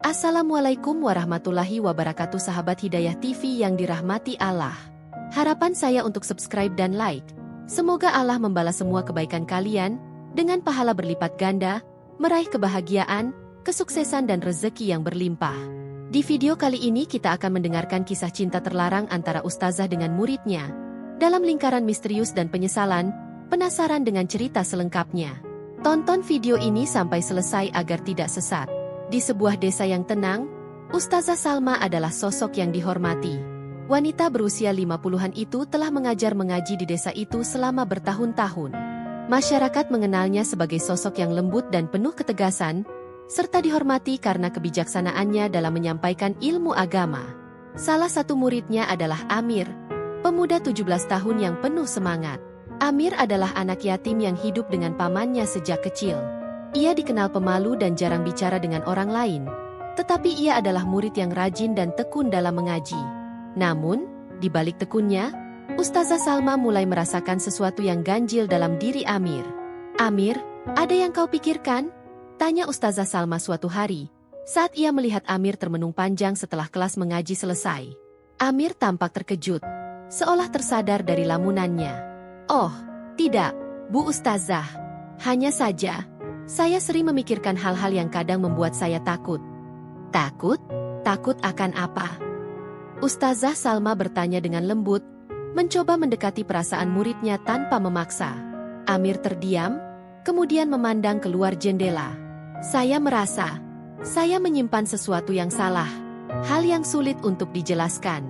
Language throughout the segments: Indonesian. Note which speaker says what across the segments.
Speaker 1: Assalamualaikum warahmatullahi wabarakatuh sahabat Hidayah TV yang dirahmati Allah. Harapan saya untuk subscribe dan like. Semoga Allah membalas semua kebaikan kalian dengan pahala berlipat ganda, meraih kebahagiaan, kesuksesan dan rezeki yang berlimpah. Di video kali ini kita akan mendengarkan kisah cinta terlarang antara ustazah dengan muridnya. Dalam lingkaran misterius dan penyesalan, penasaran dengan cerita selengkapnya? Tonton video ini sampai selesai agar tidak sesat. Di sebuah desa yang tenang, Ustazah Salma adalah sosok yang dihormati. Wanita berusia 50-an itu telah mengajar mengaji di desa itu selama bertahun-tahun. Masyarakat mengenalnya sebagai sosok yang lembut dan penuh ketegasan, serta dihormati karena kebijaksanaannya dalam menyampaikan ilmu agama. Salah satu muridnya adalah Amir, pemuda 17 tahun yang penuh semangat. Amir adalah anak yatim yang hidup dengan pamannya sejak kecil. Ia dikenal pemalu dan jarang bicara dengan orang lain. Tetapi ia adalah murid yang rajin dan tekun dalam mengaji. Namun, di balik tekunnya, Ustazah Salma mulai merasakan sesuatu yang ganjil dalam diri Amir. "Amir, ada yang kau pikirkan?" tanya Ustazah Salma suatu hari, saat ia melihat Amir termenung panjang setelah kelas mengaji selesai. Amir tampak terkejut, seolah tersadar dari lamunannya. "Oh, tidak, Bu Ustazah. Hanya saja, saya sering memikirkan hal-hal yang kadang membuat saya takut." "Takut? Takut akan apa?" Ustazah Salma bertanya dengan lembut, mencoba mendekati perasaan muridnya tanpa memaksa. Amir terdiam, kemudian memandang keluar jendela. "Saya merasa, saya menyimpan sesuatu yang salah, hal yang sulit untuk dijelaskan."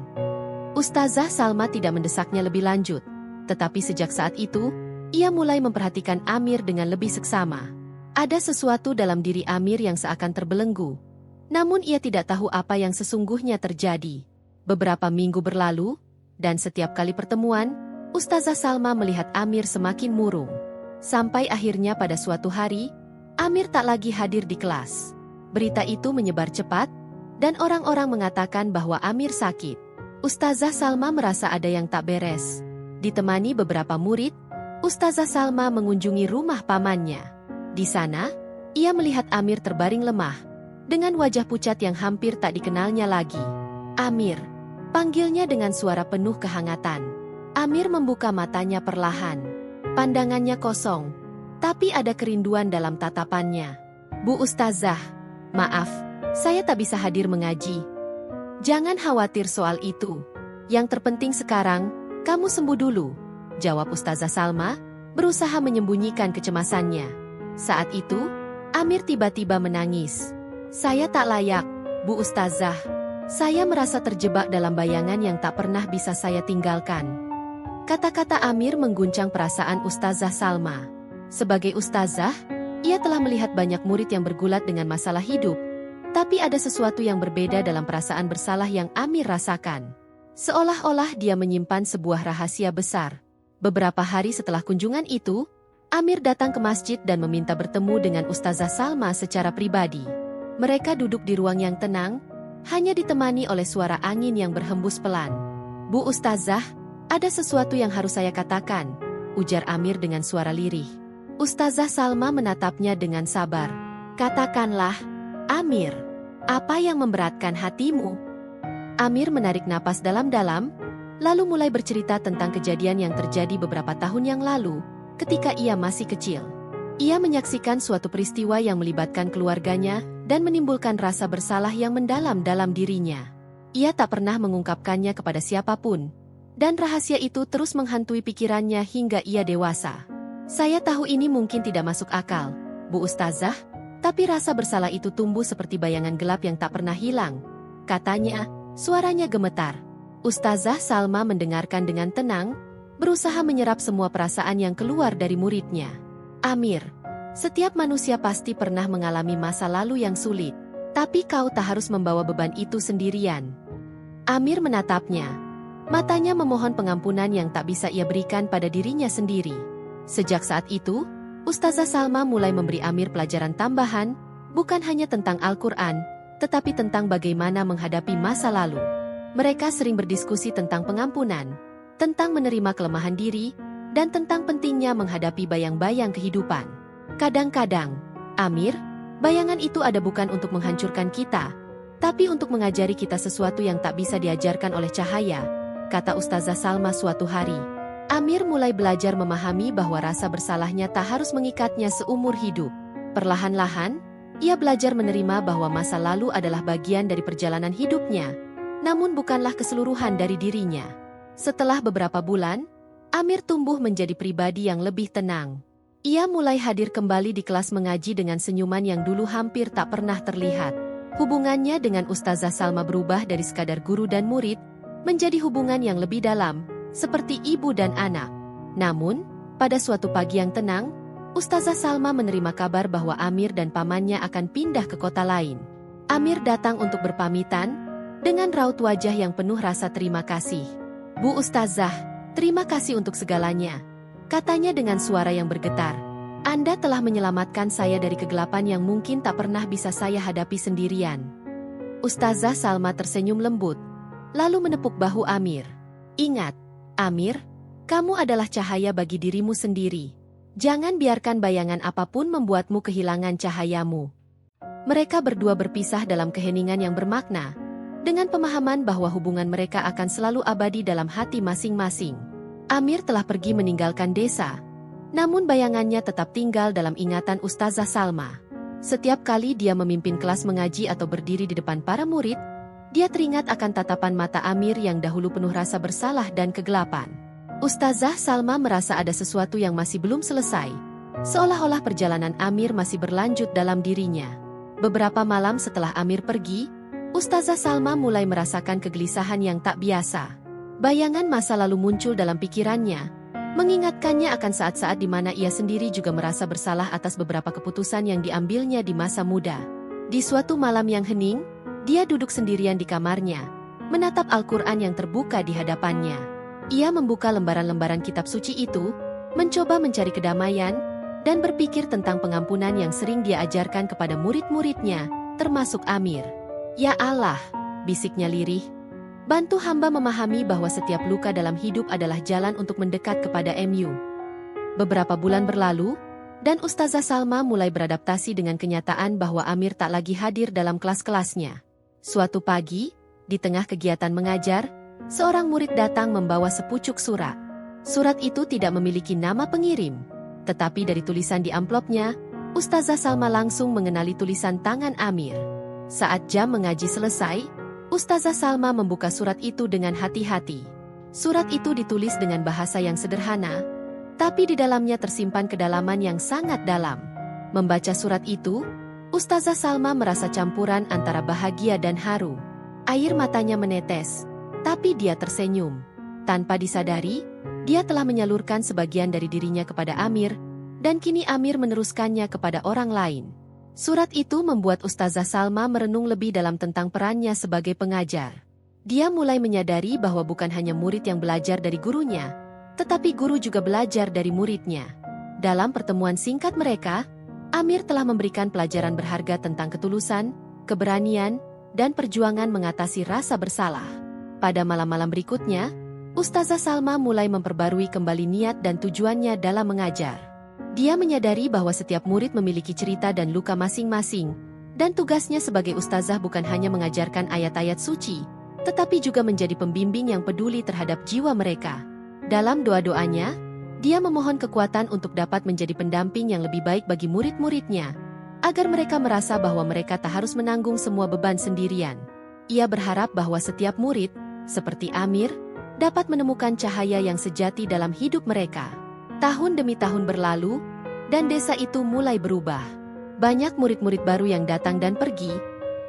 Speaker 1: Ustazah Salma tidak mendesaknya lebih lanjut, tetapi sejak saat itu, ia mulai memperhatikan Amir dengan lebih seksama. Ada sesuatu dalam diri Amir yang seakan terbelenggu. Namun ia tidak tahu apa yang sesungguhnya terjadi. Beberapa minggu berlalu, dan setiap kali pertemuan, Ustazah Salma melihat Amir semakin murung. Sampai akhirnya pada suatu hari, Amir tak lagi hadir di kelas. Berita itu menyebar cepat, dan orang-orang mengatakan bahwa Amir sakit. Ustazah Salma merasa ada yang tak beres. Ditemani beberapa murid, Ustazah Salma mengunjungi rumah pamannya. Di sana, ia melihat Amir terbaring lemah, dengan wajah pucat yang hampir tak dikenalnya lagi. "Amir," panggilnya dengan suara penuh kehangatan. Amir membuka matanya perlahan. Pandangannya kosong, tapi ada kerinduan dalam tatapannya. "Bu Ustazah, maaf, saya tak bisa hadir mengaji." "Jangan khawatir soal itu. Yang terpenting sekarang, kamu sembuh dulu," jawab Ustazah Salma, berusaha menyembunyikan kecemasannya. Saat itu, Amir tiba-tiba menangis. "Saya tak layak, Bu Ustazah. Saya merasa terjebak dalam bayangan yang tak pernah bisa saya tinggalkan." Kata-kata Amir mengguncang perasaan Ustazah Salma. Sebagai ustazah, ia telah melihat banyak murid yang bergulat dengan masalah hidup. Tapi ada sesuatu yang berbeda dalam perasaan bersalah yang Amir rasakan. Seolah-olah dia menyimpan sebuah rahasia besar. Beberapa hari setelah kunjungan itu, Amir datang ke masjid dan meminta bertemu dengan Ustazah Salma secara pribadi. Mereka duduk di ruang yang tenang, hanya ditemani oleh suara angin yang berhembus pelan. "Bu Ustazah, ada sesuatu yang harus saya katakan," ujar Amir dengan suara lirih. Ustazah Salma menatapnya dengan sabar. "Katakanlah, Amir, apa yang memberatkan hatimu?" Amir menarik napas dalam-dalam, lalu mulai bercerita tentang kejadian yang terjadi beberapa tahun yang lalu, ketika ia masih kecil. Ia menyaksikan suatu peristiwa yang melibatkan keluarganya dan menimbulkan rasa bersalah yang mendalam dalam dirinya. Ia tak pernah mengungkapkannya kepada siapapun, dan rahasia itu terus menghantui pikirannya hingga ia dewasa. "Saya tahu ini mungkin tidak masuk akal, Bu Ustazah, tapi rasa bersalah itu tumbuh seperti bayangan gelap yang tak pernah hilang," katanya, suaranya gemetar. Ustazah Salma mendengarkan dengan tenang, berusaha menyerap semua perasaan yang keluar dari muridnya. "Amir, setiap manusia pasti pernah mengalami masa lalu yang sulit, tapi kau tak harus membawa beban itu sendirian." Amir menatapnya. Matanya memohon pengampunan yang tak bisa ia berikan pada dirinya sendiri. Sejak saat itu, Ustazah Salma mulai memberi Amir pelajaran tambahan, bukan hanya tentang Al-Quran, tetapi tentang bagaimana menghadapi masa lalu. Mereka sering berdiskusi tentang pengampunan, tentang menerima kelemahan diri, dan tentang pentingnya menghadapi bayang-bayang kehidupan. Kadang-kadang, Amir, Bayangan itu ada bukan untuk menghancurkan kita, tapi untuk mengajari kita sesuatu yang tak bisa diajarkan oleh cahaya, kata Ustazah Salma suatu hari. Amir mulai belajar memahami bahwa rasa bersalahnya tak harus mengikatnya seumur hidup. Perlahan-lahan, ia belajar menerima bahwa masa lalu adalah bagian dari perjalanan hidupnya, namun bukanlah keseluruhan dari dirinya. Setelah beberapa bulan, Amir tumbuh menjadi pribadi yang lebih tenang. Ia mulai hadir kembali di kelas mengaji dengan senyuman yang dulu hampir tak pernah terlihat. Hubungannya dengan Ustazah Salma berubah dari sekadar guru dan murid, menjadi hubungan yang lebih dalam, seperti ibu dan anak. Namun, pada suatu pagi yang tenang, Ustazah Salma menerima kabar bahwa Amir dan pamannya akan pindah ke kota lain. Amir datang untuk berpamitan, dengan raut wajah yang penuh rasa terima kasih. "Bu Ustazah, terima kasih untuk segalanya," katanya dengan suara yang bergetar. "Anda telah menyelamatkan saya dari kegelapan yang mungkin tak pernah bisa saya hadapi sendirian." Ustazah Salma tersenyum lembut, lalu menepuk bahu Amir. "Ingat, Amir, kamu adalah cahaya bagi dirimu sendiri. Jangan biarkan bayangan apapun membuatmu kehilangan cahayamu." Mereka berdua berpisah dalam keheningan yang bermakna, dengan pemahaman bahwa hubungan mereka akan selalu abadi dalam hati masing-masing. Amir telah pergi meninggalkan desa, namun bayangannya tetap tinggal dalam ingatan Ustazah Salma. Setiap kali dia memimpin kelas mengaji atau berdiri di depan para murid, dia teringat akan tatapan mata Amir yang dahulu penuh rasa bersalah dan kegelapan. Ustazah Salma merasa ada sesuatu yang masih belum selesai, seolah-olah perjalanan Amir masih berlanjut dalam dirinya. Beberapa malam setelah Amir pergi, Ustazah Salma mulai merasakan kegelisahan yang tak biasa. Bayangan masa lalu muncul dalam pikirannya, mengingatkannya akan saat-saat di mana ia sendiri juga merasa bersalah atas beberapa keputusan yang diambilnya di masa muda. Di suatu malam yang hening, dia duduk sendirian di kamarnya, menatap Al-Quran yang terbuka di hadapannya. Ia membuka lembaran-lembaran kitab suci itu, mencoba mencari kedamaian, dan berpikir tentang pengampunan yang sering dia ajarkan kepada murid-muridnya, termasuk Amir. "Ya Allah," bisiknya lirih, "bantu hamba memahami bahwa setiap luka dalam hidup adalah jalan untuk mendekat kepada Mu." Beberapa bulan berlalu, dan Ustazah Salma mulai beradaptasi dengan kenyataan bahwa Amir tak lagi hadir dalam kelas-kelasnya. Suatu pagi, di tengah kegiatan mengajar, seorang murid datang membawa sepucuk surat. Surat itu tidak memiliki nama pengirim, tetapi dari tulisan di amplopnya, Ustazah Salma langsung mengenali tulisan tangan Amir. Saat jam mengaji selesai, Ustazah Salma membuka surat itu dengan hati-hati. Surat itu ditulis dengan bahasa yang sederhana, tapi di dalamnya tersimpan kedalaman yang sangat dalam. Membaca surat itu, Ustazah Salma merasa campuran antara bahagia dan haru. Air matanya menetes, tapi dia tersenyum. Tanpa disadari, dia telah menyalurkan sebagian dari dirinya kepada Amir, dan kini Amir meneruskannya kepada orang lain. Surat itu membuat Ustazah Salma merenung lebih dalam tentang perannya sebagai pengajar. Dia mulai menyadari bahwa bukan hanya murid yang belajar dari gurunya, tetapi guru juga belajar dari muridnya. Dalam pertemuan singkat mereka, Amir telah memberikan pelajaran berharga tentang ketulusan, keberanian, dan perjuangan mengatasi rasa bersalah. Pada malam-malam berikutnya, Ustazah Salma mulai memperbarui kembali niat dan tujuannya dalam mengajar. Dia menyadari bahwa setiap murid memiliki cerita dan luka masing-masing, dan tugasnya sebagai ustazah bukan hanya mengajarkan ayat-ayat suci, tetapi juga menjadi pembimbing yang peduli terhadap jiwa mereka. Dalam doa-doanya, dia memohon kekuatan untuk dapat menjadi pendamping yang lebih baik bagi murid-muridnya, agar mereka merasa bahwa mereka tak harus menanggung semua beban sendirian. Ia berharap bahwa setiap murid, seperti Amir, dapat menemukan cahaya yang sejati dalam hidup mereka. Tahun demi tahun berlalu, dan desa itu mulai berubah. Banyak murid-murid baru yang datang dan pergi,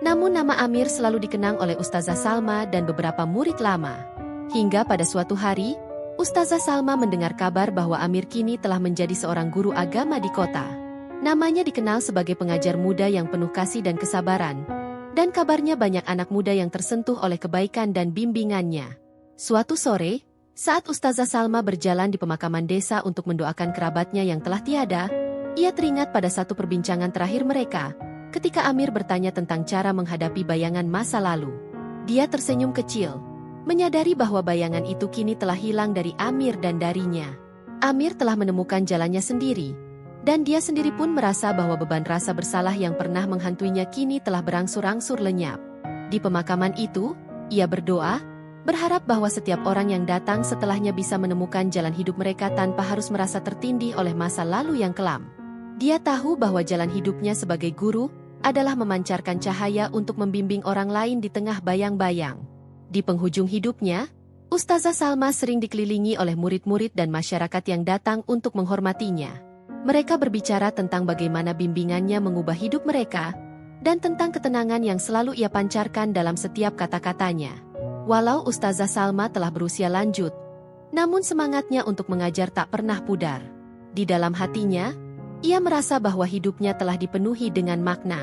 Speaker 1: namun nama Amir selalu dikenang oleh Ustazah Salma dan beberapa murid lama. Hingga pada suatu hari, Ustazah Salma mendengar kabar bahwa Amir kini telah menjadi seorang guru agama di kota. Namanya dikenal sebagai pengajar muda yang penuh kasih dan kesabaran, dan kabarnya banyak anak muda yang tersentuh oleh kebaikan dan bimbingannya. Suatu sore, saat Ustazah Salma berjalan di pemakaman desa untuk mendoakan kerabatnya yang telah tiada, ia teringat pada satu perbincangan terakhir mereka, ketika Amir bertanya tentang cara menghadapi bayangan masa lalu. Dia tersenyum kecil, menyadari bahwa bayangan itu kini telah hilang dari Amir dan darinya. Amir telah menemukan jalannya sendiri, Dan dia sendiri pun merasa bahwa beban rasa bersalah yang pernah menghantuinya kini telah berangsur-angsur lenyap. Di pemakaman itu, ia berdoa, berharap bahwa setiap orang yang datang setelahnya bisa menemukan jalan hidup mereka tanpa harus merasa tertindih oleh masa lalu yang kelam. Dia tahu bahwa jalan hidupnya sebagai guru adalah memancarkan cahaya untuk membimbing orang lain di tengah bayang-bayang. Di penghujung hidupnya, Ustazah Salma sering dikelilingi oleh murid-murid dan masyarakat yang datang untuk menghormatinya. Mereka berbicara tentang bagaimana bimbingannya mengubah hidup mereka, dan tentang ketenangan yang selalu ia pancarkan dalam setiap kata-katanya. Walau Ustazah Salma telah berusia lanjut, namun semangatnya untuk mengajar tak pernah pudar. Di dalam hatinya, ia merasa bahwa hidupnya telah dipenuhi dengan makna.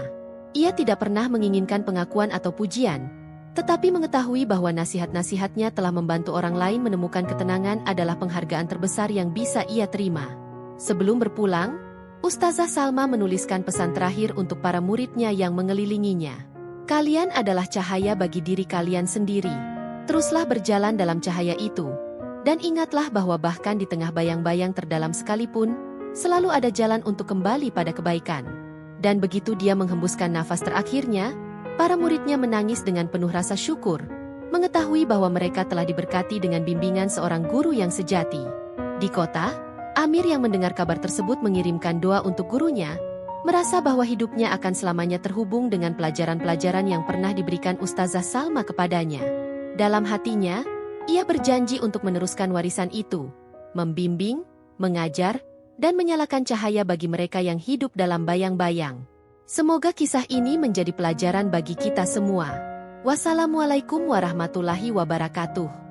Speaker 1: Ia tidak pernah menginginkan pengakuan atau pujian, tetapi mengetahui bahwa nasihat-nasihatnya telah membantu orang lain menemukan ketenangan adalah penghargaan terbesar yang bisa ia terima. Sebelum berpulang, Ustazah Salma menuliskan pesan terakhir untuk para muridnya yang mengelilinginya. Kalian adalah cahaya bagi diri kalian sendiri. Teruslah berjalan dalam cahaya itu. Dan ingatlah bahwa bahkan di tengah bayang-bayang terdalam sekalipun, selalu ada jalan untuk kembali pada kebaikan. Dan begitu dia menghembuskan nafas terakhirnya, para muridnya menangis dengan penuh rasa syukur, mengetahui bahwa mereka telah diberkati dengan bimbingan seorang guru yang sejati. Di kota, Amir yang mendengar kabar tersebut mengirimkan doa untuk gurunya, merasa bahwa hidupnya akan selamanya terhubung dengan pelajaran-pelajaran yang pernah diberikan Ustazah Salma kepadanya. Dalam hatinya, ia berjanji untuk meneruskan warisan itu, membimbing, mengajar, dan menyalakan cahaya bagi mereka yang hidup dalam bayang-bayang. Semoga kisah ini menjadi pelajaran bagi kita semua. Wassalamualaikum warahmatullahi wabarakatuh.